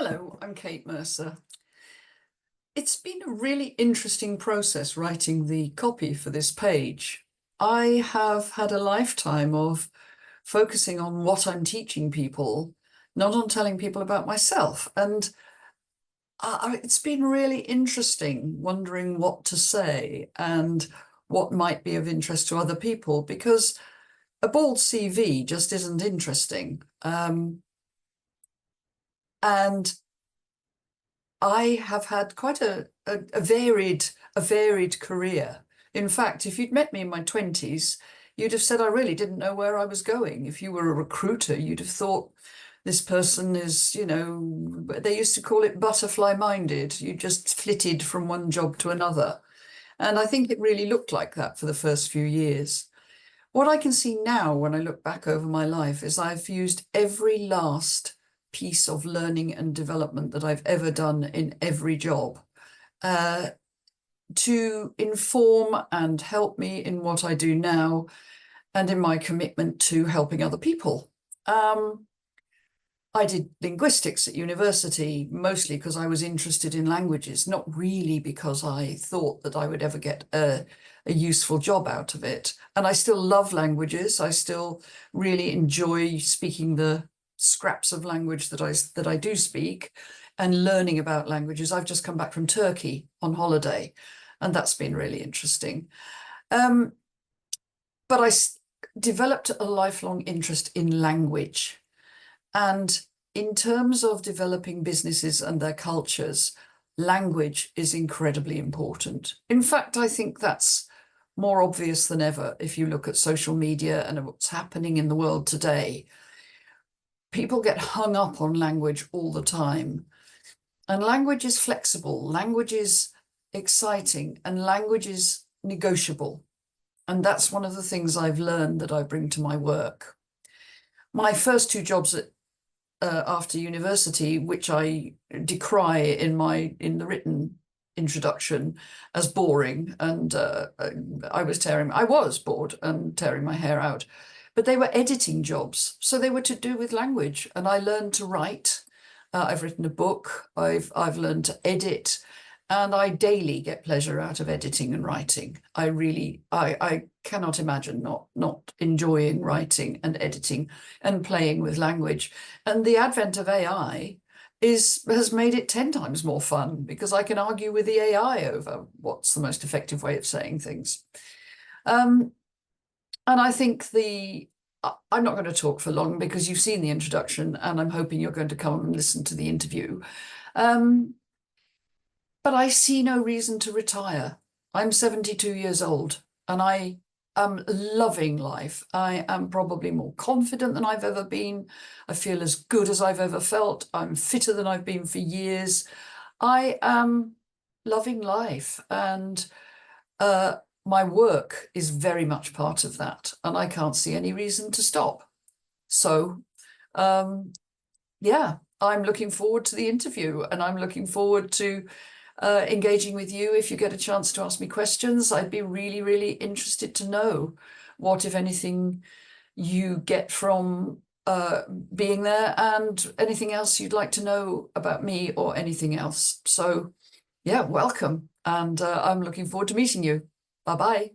Hello, I'm Kate Mercer. It's been a really interesting process writing the copy for this page. I have had a lifetime of focusing on what I'm teaching people, not on telling people about myself. And it's been really interesting wondering what to say and what might be of interest to other people, because a bald CV just isn't interesting. And I have had quite a varied career. In fact, if you'd met me in my 20s, you'd have said I really didn't know where I was going. If you were a recruiter, you'd have thought this person is, they used to call it butterfly minded. You just flitted from one job to another. And I think it really looked like that for the first few years. What I can see now when I look back over my life is I've used every last piece of learning and development that I've ever done in every job to inform and help me in what I do now and in my commitment to helping other people. I did linguistics at university, mostly because I was interested in languages, not really because I thought that I would ever get a useful job out of it. And I still love languages. I still really enjoy speaking the scraps of language that I do speak and learning about languages. I've just come back from Turkey on holiday, and that's been really interesting. But I developed a lifelong interest in language. And in terms of developing businesses and their cultures, language is incredibly important. In fact, I think that's more obvious than ever if you look at social media and what's happening in the world today. People get hung up on language all the time. And language is flexible, language is exciting, and language is negotiable. And that's one of the things I've learned that I bring to my work. My first two jobs after university, which I decry in the written introduction as boring, and I was bored and tearing my hair out, but they were editing jobs, so they were to do with language, and I learned to write. I've written a book. I've learned to edit, and I daily get pleasure out of editing and writing. I cannot imagine not enjoying writing and editing and playing with language. And the advent of AI has made it 10 times more fun, because I can argue with the AI over what's the most effective way of saying things. And I think I'm not going to talk for long because you've seen the introduction, and I'm hoping you're going to come and listen to the interview. But I see no reason to retire. I'm 72 years old and I am loving life. I am probably more confident than I've ever been. I feel as good as I've ever felt. I'm fitter than I've been for years. I am loving life, and my work is very much part of that, and I can't see any reason to stop. So, yeah, I'm looking forward to the interview, and I'm looking forward to engaging with you. If you get a chance to ask me questions, I'd be really, really interested to know what, if anything, you get from being there, and anything else you'd like to know about me or anything else. So, yeah, welcome. And I'm looking forward to meeting you. Bye-bye.